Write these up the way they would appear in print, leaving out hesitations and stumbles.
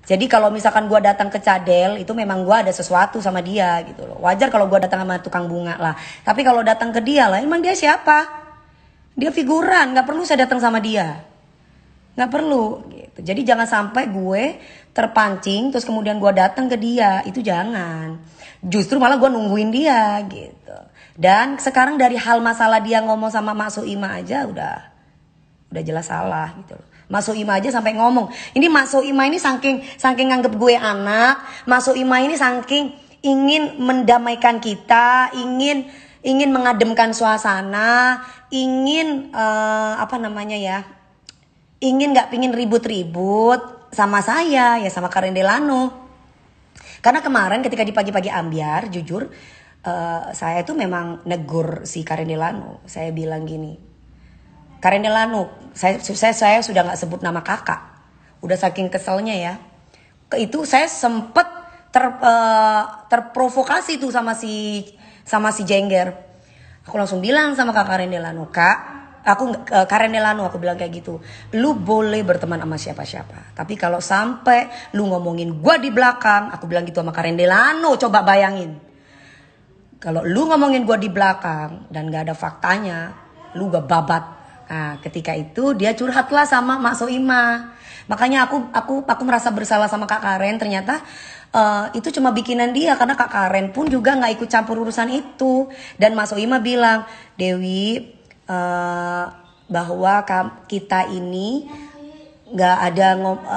Jadi kalau misalkan gue datang ke Cadel itu memang gue ada sesuatu sama dia gitu loh. Wajar kalau gue datang sama tukang bunga lah. Tapi kalau datang ke dia lah, emang dia siapa? Dia figuran, nggak perlu saya datang sama dia. Nggak perlu gitu. Jadi jangan sampai gue terpancing terus kemudian gue datang ke dia, itu jangan. Justru malah gue nungguin dia gitu. Dan sekarang dari hal masalah dia ngomong sama Mak Soimah aja udah jelas salah gitu loh. Mak Soimah aja sampai ngomong. Ini Mak Soimah ini saking nganggep gue anak. Mak Soimah ini saking ingin mendamaikan kita, ingin mengademkan suasana, ingin ingin nggak pingin ribut-ribut sama saya ya sama Karen Delano. Karena kemarin ketika di pagi-pagi ambiar, jujur saya itu memang negur si Karen Delano. Saya bilang gini, Karen Delano, saya sudah nggak sebut nama kakak, udah saking keselnya ya. Itu saya sempet terprovokasi tuh sama si Jengger. Aku langsung bilang sama Kak Karen Delano, Karen Delano aku bilang kayak gitu. Lu boleh berteman sama siapa-siapa, tapi kalau sampai lu ngomongin gua di belakang, aku bilang gitu sama Karen Delano, coba bayangin. Kalau lu ngomongin gua di belakang dan gak ada faktanya, lu gak babat. Nah, ketika itu dia curhatlah sama Mak Soimah. Makanya aku merasa bersalah sama Kak Karen. Ternyata itu cuma bikinan dia karena Kak Karen pun juga nggak ikut campur urusan itu. Dan Mak Soimah bilang, Dewi, bahwa kita ini nggak ada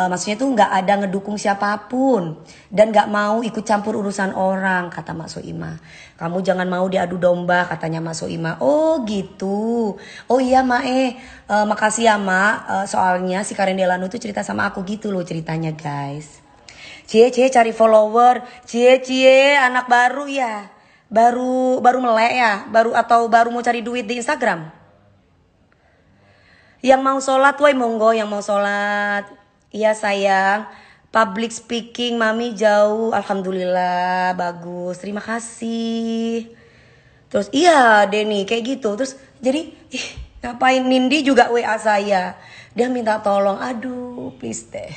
maksudnya tuh nggak ada ngedukung siapapun dan nggak mau ikut campur urusan orang, kata Mak Soimah. Kamu jangan mau diadu domba, katanya Mak Soimah. Oh gitu. Oh iya Mak, makasih ya Mak. Soalnya si Karen Delano tuh cerita sama aku gitu loh ceritanya guys. Cie cari follower, cie anak baru ya, baru melek ya, baru mau cari duit di Instagram. Yang mau sholat, woi monggo yang mau sholat. Iya sayang. Public speaking mami jauh. Alhamdulillah bagus. Terima kasih. Terus iya Denny kayak gitu. Terus jadi ngapain Nindi juga WA saya. Dia minta tolong. Aduh please deh.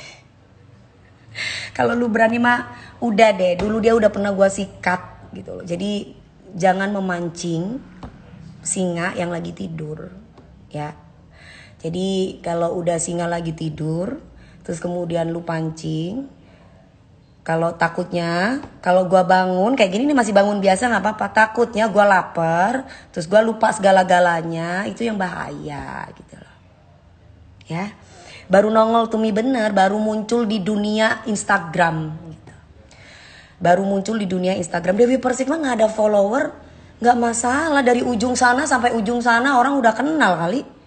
Kalau lu berani mah udah deh. Dulu dia udah pernah gua sikat gitu loh. Jadi jangan memancing singa yang lagi tidur. Ya. Jadi kalau udah singa lagi tidur, terus kemudian lu pancing, kalau takutnya, kalau gua bangun kayak gini nih masih bangun biasa nggak apa-apa. Takutnya gua lapar, terus gua lupa segala-galanya, itu yang bahaya gitu loh. Ya, baru nongol tumi bener, baru muncul di dunia Instagram. Gitu. Baru muncul di dunia Instagram. Dewi Persik mah nggak ada follower, nggak masalah. Dari ujung sana sampai ujung sana orang udah kenal kali.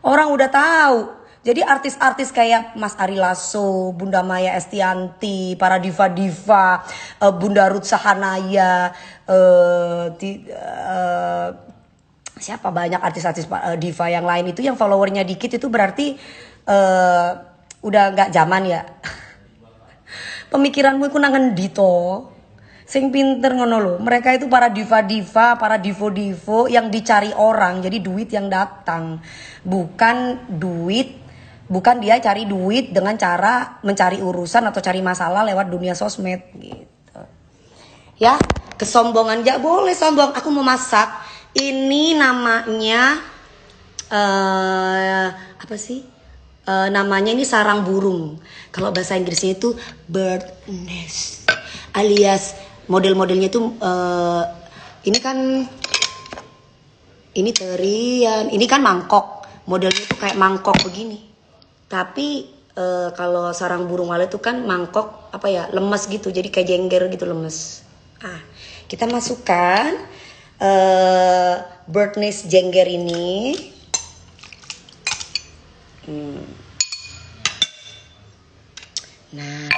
Orang udah tahu. Jadi artis-artis kayak Mas Ari Lasso, Bunda Maya Estianti, para diva-diva, Bunda Ruth Sahanaya, siapa banyak artis-artis diva yang lain itu yang followernya dikit itu berarti udah nggak zaman ya. Pemikiranmu itu nangen dito. Sing pinter ngono loh. Mereka itu para diva-diva, para divo-divo yang dicari orang. Jadi duit yang datang. Bukan dia cari duit dengan cara mencari urusan atau cari masalah lewat dunia sosmed gitu. Ya, kesombongan gak boleh sombong. Aku mau masak. Ini namanya apa sih? Namanya ini sarang burung. Kalau bahasa Inggrisnya itu bird nest. Alias model-modelnya tuh ini kan ini terian, ini kan mangkok. Modelnya tuh kayak mangkok begini. Tapi kalau sarang burung walet tuh kan mangkok apa ya, lemes gitu. Jadi kayak jengger gitu lemes. Kita masukkan bird nest jengger ini. Nah,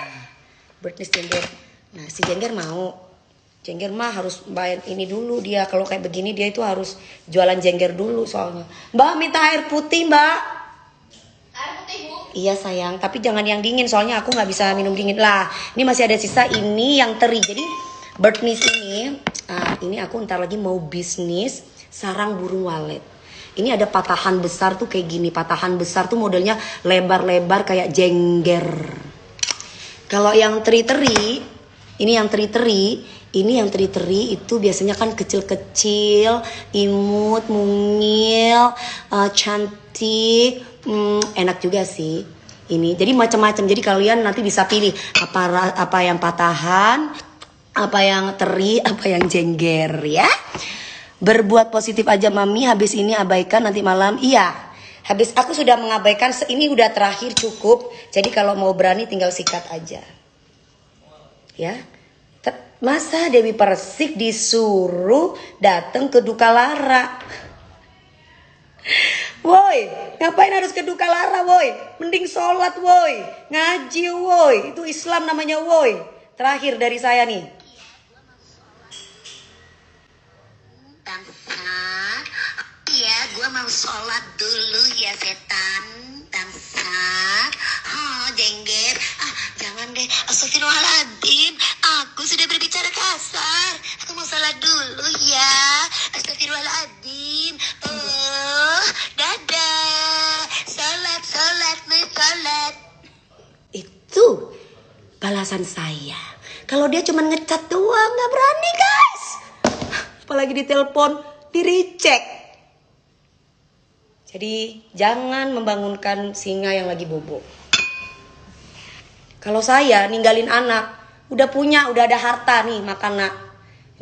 bird nest jengger. Nah, si jengger mau. Jengger mah harus bayar ini dulu dia. Kalau kayak begini dia itu harus jualan jengger dulu soalnya. Mbak minta air putih mbak. Air putih bu? Iya sayang, tapi jangan yang dingin soalnya aku nggak bisa minum dingin. Lah, ini masih ada sisa ini yang teri. Jadi bird nest ini aku ntar lagi mau bisnis sarang burung walet. Ini ada patahan besar tuh kayak gini. Patahan besar tuh modelnya lebar-lebar kayak jengger. Kalau yang teri-teri, ini yang teri-teri itu biasanya kan kecil-kecil, imut, mungil, cantik, enak juga sih. Ini jadi macam-macam. Jadi kalian nanti bisa pilih apa yang patahan, apa yang teri, apa yang jengger ya. Berbuat positif aja mami, habis ini abaikan nanti malam. Iya. Habis aku sudah mengabaikan, ini udah terakhir cukup. Jadi kalau mau berani tinggal sikat aja. Ya. Masa Dewi Persik disuruh datang ke Dukalara? Woi, ngapain harus ke Dukalara woi? Mending sholat woi, ngaji woi. Itu Islam namanya woi. Terakhir dari saya nih. Iya, gue mau sholat dulu ya setan. Bangsat. Oh, jengger. Jangan deh. Astagfirullahaladzim. Aku sudah berbicara kasar. Aku mau sholat dulu ya. Astagfirullahaladzim. Oh, dadah. Sholat. Itu balasan saya. Kalau dia cuma ngecat doang, nggak berani guys. Apalagi ditelepon, di-reject. Jadi jangan membangunkan singa yang lagi bobo. Kalau saya ninggalin anak, udah ada harta nih makan nak.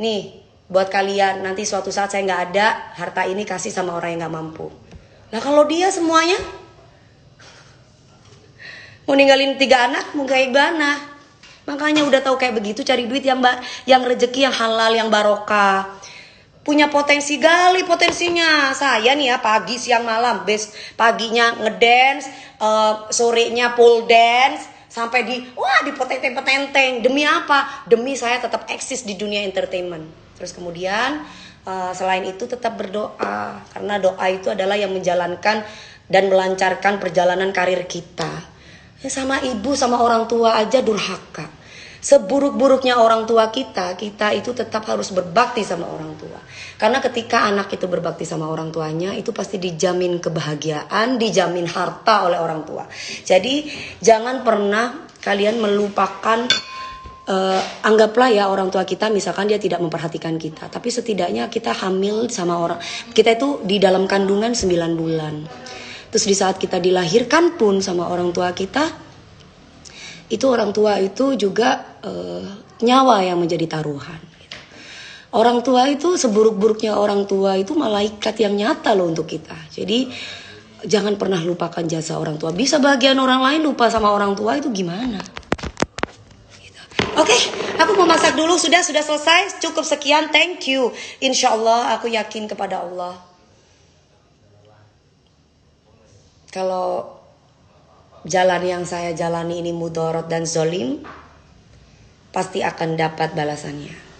Nih buat kalian, nanti suatu saat saya nggak ada, harta ini kasih sama orang yang nggak mampu. Nah kalau dia semuanya mau ninggalin 3 anak, mau kayak gimana? Makanya udah tahu kayak begitu, cari duit yang rezeki yang halal, yang barokah. Punya potensi, gali potensinya. Saya nih ya pagi siang malam, paginya ngedance, sorenya pole dance, sampai di potenteng. Demi apa? Demi saya tetap eksis di dunia entertainment. Terus kemudian selain itu tetap berdoa, karena doa itu adalah yang menjalankan dan melancarkan perjalanan karir kita. Sama ibu sama orang tua aja durhaka. Seburuk-buruknya orang tua kita itu tetap harus berbakti sama orang tua. Karena ketika anak itu berbakti sama orang tuanya, itu pasti dijamin kebahagiaan, dijamin harta oleh orang tua. Jadi jangan pernah kalian melupakan, anggaplah ya orang tua kita misalkan dia tidak memperhatikan kita. Tapi setidaknya kita hamil sama orang, kita itu di dalam kandungan 9 bulan. Terus di saat kita dilahirkan pun sama orang tua kita, itu orang tua itu juga nyawa yang menjadi taruhan. Orang tua itu seburuk-buruknya orang tua itu malaikat yang nyata loh untuk kita. Jadi jangan pernah lupakan jasa orang tua. Bisa bagian orang lain lupa sama orang tua itu gimana? Gitu. Oke, aku mau masak dulu. Sudah selesai. Cukup sekian. Thank you. Insya Allah aku yakin kepada Allah. Kalau jalan yang saya jalani ini mudorot dan zolim, pasti akan dapat balasannya.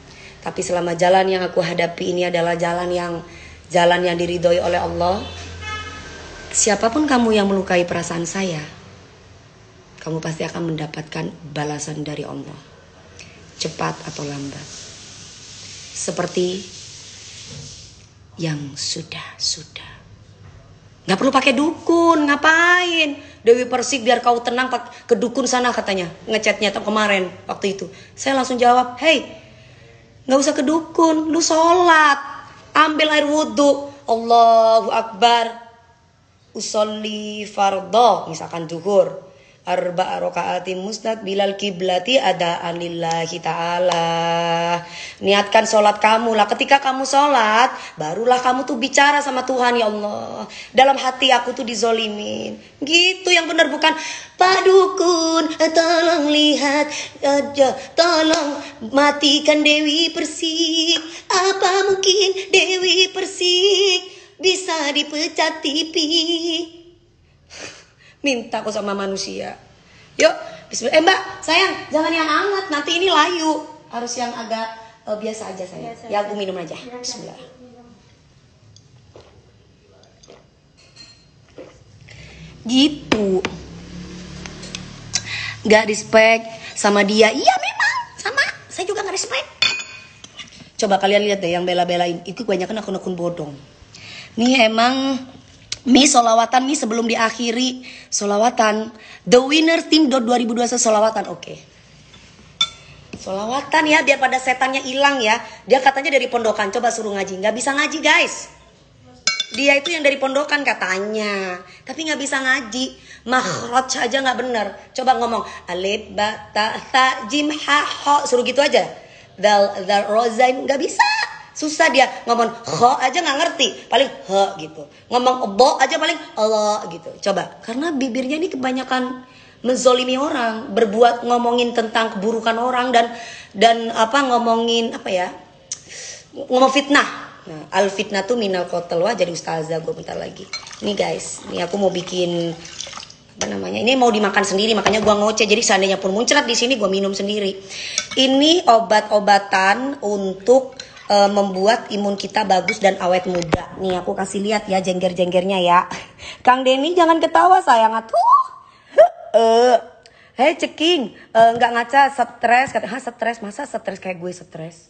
Tapi selama jalan yang aku hadapi ini adalah jalan yang diridhoi oleh Allah, siapapun kamu yang melukai perasaan saya, kamu pasti akan mendapatkan balasan dari Allah, cepat atau lambat. Seperti yang sudah. Gak perlu pakai dukun, ngapain? Dewi Persik biar kau tenang ke dukun sana katanya. Ngechatnya kemarin waktu itu. Saya langsung jawab, hey, gak usah ke dukun, lu sholat. Ambil air wudhu, Allahu Akbar. Usolli fardho, misalkan zuhur. Arba'a rakaati mustaqbilal kiblati adaan lillahi ta'ala. Niatkan sholat kamu lah. Ketika kamu sholat, barulah kamu tuh bicara sama Tuhan. Ya Allah, dalam hati aku tuh dizolimin. Gitu yang benar, bukan Pak Dukun tolong lihat aja, tolong matikan Dewi Persik. Apa mungkin Dewi Persik bisa dipecat TV? Minta kok sama manusia. Yuk, bismillah. Mbak, sayang, jangan yang hangat, nanti ini layu. Harus yang agak biasa aja sayang. Ya, aku minum aja. Bismillah. Gitu. Gak respect sama dia. Iya memang, sama. Saya juga gak respect. Coba kalian lihat deh yang bela-belain. Itu kebanyakan akun-akun bodong. Nih emang Mi solawatan mi sebelum diakhiri. Solawatan. The winner team 2021 solawatan. Oke. Solawatan ya biar pada setannya hilang ya. Dia katanya dari pondokan. Coba suruh ngaji. Nggak bisa ngaji guys. Dia itu yang dari pondokan katanya. Tapi nggak bisa ngaji. Makhraj aja nggak bener. Coba ngomong. Alif, ba, ta, tha, jim, ha, ho. Suruh gitu aja. Dal, rozain. Nggak bisa. Susah dia ngomong ho aja nggak ngerti, paling he gitu. Ngomong bo aja paling Allah gitu. Coba, karena bibirnya ini kebanyakan menzolimi orang, berbuat ngomongin tentang keburukan orang dan ngomongin ngomong fitnah. Nah, al fitnah tuh minal qatl. Wah, jadi ustazah gue bentar lagi. Nih guys, nih aku mau bikin ini mau dimakan sendiri, makanya gue ngoceh. Jadi seandainya pun muncrat di sini gue minum sendiri. Ini obat-obatan untuk membuat imun kita bagus dan awet muda. Nih aku kasih lihat ya jengger-jenggernya ya. Kang Denny jangan ketawa sayang atuh. Hei ceking, nggak ngaca stres. Kata, stres, masa stres kayak gue stres?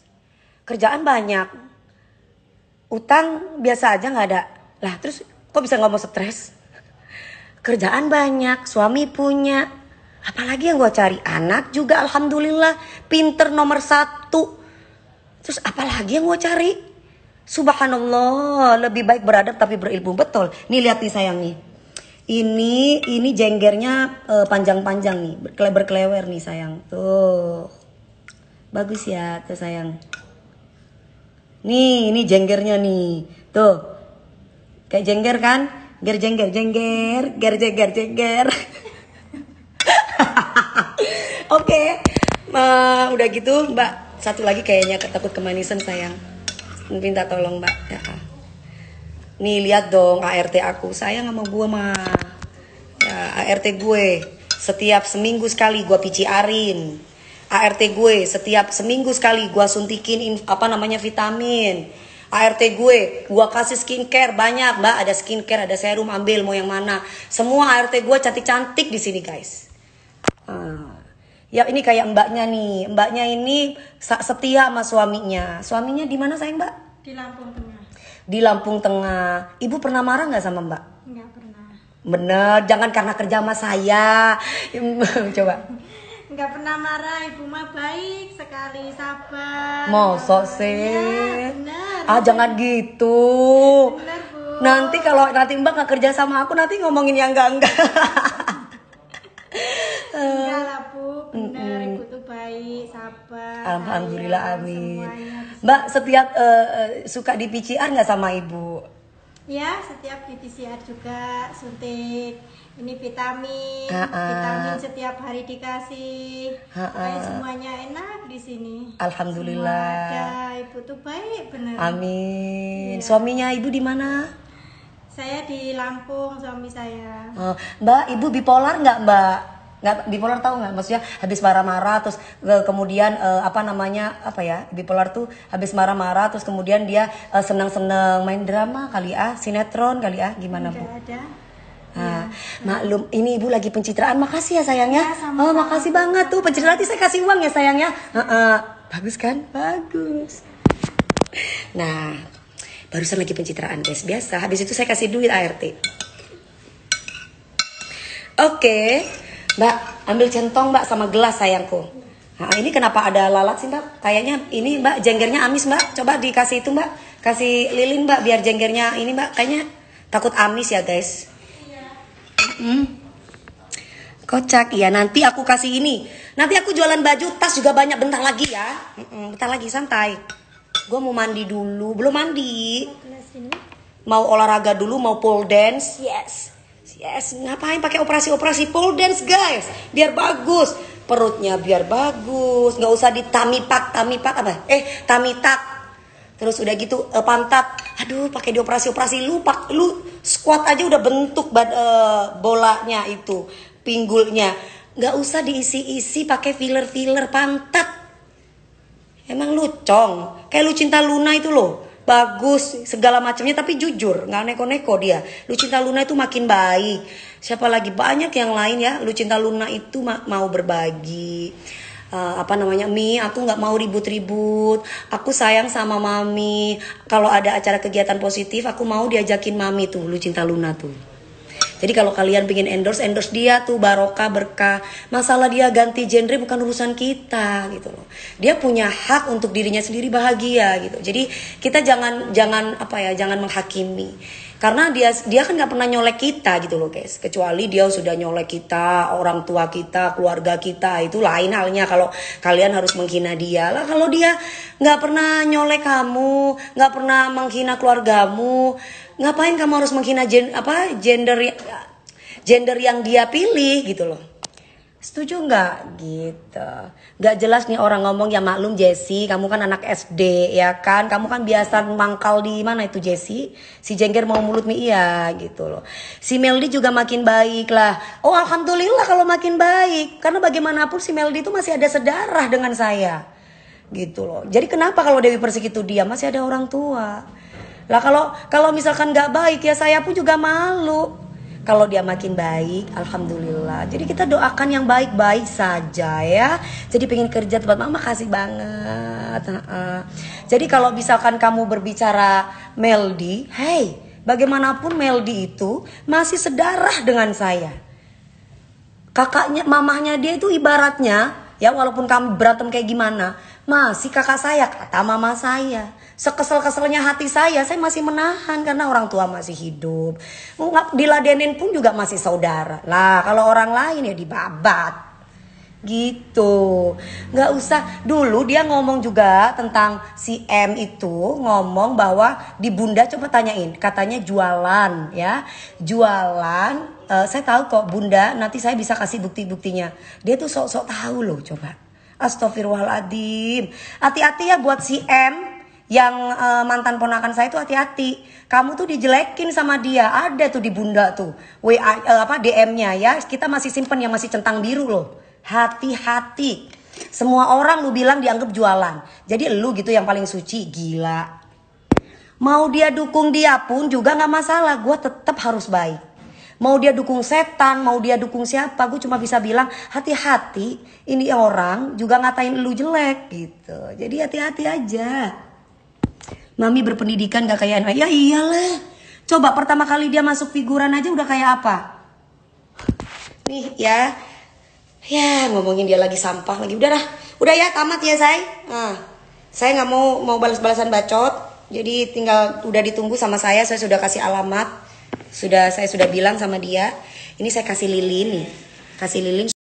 Kerjaan banyak, utang biasa aja nggak ada. Lah terus kok bisa ngomong stres? Kerjaan banyak, suami punya, apalagi yang gue cari, anak juga alhamdulillah, pinter nomor 1. Terus apalagi yang gue cari? Subhanallah, lebih baik beradab tapi berilmu. Betul. Nih lihat nih sayang nih. Ini jenggernya panjang-panjang nih, berkelewer nih sayang. Tuh. Bagus ya, tuh sayang. Nih, ini jenggernya nih. Tuh. Kayak jengger kan? Jengger. Oke. Udah gitu, Mbak. Satu lagi kayaknya takut kemanisan sayang. Minta tolong Mbak ya. Nih lihat dong ART aku. Sayang sama gue mah ya, ART gue setiap seminggu sekali gue PCR-in. ART gue setiap seminggu sekali gue suntikin vitamin. ART gue kasih skincare banyak Mbak. Ada skincare, ada serum, ambil mau yang mana. Semua ART gue cantik-cantik di sini guys. Ya ini kayak mbaknya nih. Mbaknya ini setia sama suaminya. Suaminya di mana sayang Mbak? Di Lampung Tengah. Di Lampung Tengah. Ibu pernah marah nggak sama Mbak? Enggak pernah. Bener, jangan karena kerja sama saya. Coba. Enggak pernah marah, ibu mah baik sekali, sabar. Mosok sih. Ya, bener. Jangan gitu. Bener Bu. Nanti kalau nanti Mbak nggak kerja sama aku nanti ngomongin yang enggak. Enggak lah Bu, bener ibu tuh baik, sabar. Alhamdulillah, amin. Semuanya. Mbak setiap suka di PCR nggak sama ibu? Ya, setiap di PCR juga suntik. Ini vitamin setiap hari dikasih. Semuanya enak di sini. Alhamdulillah. Semua ada, ibu tuh baik bener. Amin. Ya. Suaminya ibu di mana? Saya di Lampung, suami saya. Mbak, ibu bipolar nggak Mbak? Nggak bipolar, tahu nggak? Maksudnya habis marah-marah terus kemudian bipolar tuh habis marah-marah terus kemudian dia senang-senang main drama kali sinetron kali gimana Bu? Ada. Maklum ini ibu lagi pencitraan. Makasih ya sayangnya. Ya, sama-sama. Makasih banget tuh pencitraan. Nanti saya kasih uang ya sayangnya. Bagus kan? Bagus. Nah, barusan lagi pencitraan guys. Biasa. Habis itu saya kasih duit ART. Oke. Mbak, ambil centong Mbak sama gelas sayangku. Ini kenapa ada lalat sih Mbak? Kayaknya ini Mbak jenggernya amis Mbak. Coba dikasih itu Mbak. Kasih lilin Mbak biar jenggernya ini Mbak. Kayaknya takut amis ya guys. Kocak ya, nanti aku kasih ini. Nanti aku jualan baju, tas juga banyak bentar lagi ya. Bentar lagi santai. Gue mau mandi dulu, belum mandi. Mau olahraga dulu, mau pole dance. Yes, ngapain pakai operasi pole dance guys? Biar bagus, perutnya biar bagus. Nggak usah ditamipak tamitak. Terus udah gitu pantat, aduh pakai dioperasi lu squat aja udah bentuk bolanya itu pinggulnya, nggak usah diisi-isi pakai filler pantat. Emang lu kayak Lucinta Luna itu loh, bagus segala macamnya tapi jujur nggak neko-neko dia. Lucinta Luna itu makin baik. Siapa lagi banyak yang lain ya. Lucinta Luna itu mau berbagi. Mi, aku nggak mau ribut-ribut, aku sayang sama mami, kalau ada acara kegiatan positif aku mau diajakin mami tuh, Lu Cinta Luna tuh. Jadi kalau kalian pengen endorse dia tuh, barokah berkah. Masalah dia ganti genre bukan urusan kita gitu loh. Dia punya hak untuk dirinya sendiri bahagia gitu. Jadi kita jangan menghakimi. Karena dia kan nggak pernah nyolek kita gitu loh guys. Kecuali dia sudah nyolek kita, orang tua kita, keluarga kita, itu lain halnya. Kalau kalian harus menghina dia lah. Kalau dia nggak pernah nyolek kamu, nggak pernah menghina keluargamu, ngapain kamu harus menghina gender yang dia pilih gitu loh. Setuju nggak gitu? Nggak jelas nih orang ngomong, ya maklum Jessie, kamu kan anak SD ya kan, kamu kan biasa mangkal di mana itu Jessie, si Jengger mau mulut mie, iya gitu loh. Si Meldi juga makin baik lah. Oh alhamdulillah kalau makin baik, karena bagaimanapun si Meldi itu masih ada sedarah dengan saya gitu loh. Jadi kenapa kalau Dewi Persik itu dia masih ada orang tua lah? Kalau misalkan nggak baik ya saya pun juga malu. Kalau dia makin baik, alhamdulillah. Jadi kita doakan yang baik-baik saja ya. Jadi pengen kerja tempat mama, makasih banget. Jadi kalau misalkan kamu berbicara Meldi, hey, bagaimanapun Meldi itu masih sedarah dengan saya. Kakaknya, mamahnya dia itu ibaratnya, ya walaupun kami berantem kayak gimana, masih kakak saya, kata mama saya. Sekesel-keselnya hati saya masih menahan karena orang tua masih hidup. Diladenin pun juga masih saudara. Lah kalau orang lain ya dibabat. Gitu. Nggak usah. Dulu dia ngomong juga tentang si M itu, ngomong bahwa di Bunda, coba tanyain, katanya jualan ya. Jualan, saya tahu kok Bunda, nanti saya bisa kasih bukti-buktinya. Dia tuh sok-sok tahu loh, coba. Astagfirullahaladzim. Hati-hati ya buat si M yang mantan ponakan saya tuh, hati-hati. Kamu tuh dijelekin sama dia. Ada tuh di Bunda tuh WA DM-nya ya. Kita masih simpen yang masih centang biru loh. Hati-hati. Semua orang lu bilang dianggap jualan. Jadi lu gitu yang paling suci. Gila. Mau dia dukung dia pun juga gak masalah. Gue tetap harus baik. Mau dia dukung setan, mau dia dukung siapa, gue cuma bisa bilang hati-hati. Ini orang juga ngatain lu jelek gitu. Jadi hati-hati aja. Mami berpendidikan gak kayak anak. Ya iyalah. Coba pertama kali dia masuk figuran aja udah kayak apa. Nih ya. Ya ngomongin dia lagi sampah lagi. Udah ya tamat ya say. Saya gak mau balas-balasan bacot. Jadi tinggal udah ditunggu sama saya sudah kasih alamat. Saya sudah bilang sama dia. Ini saya kasih lilin nih. Kasih lilin.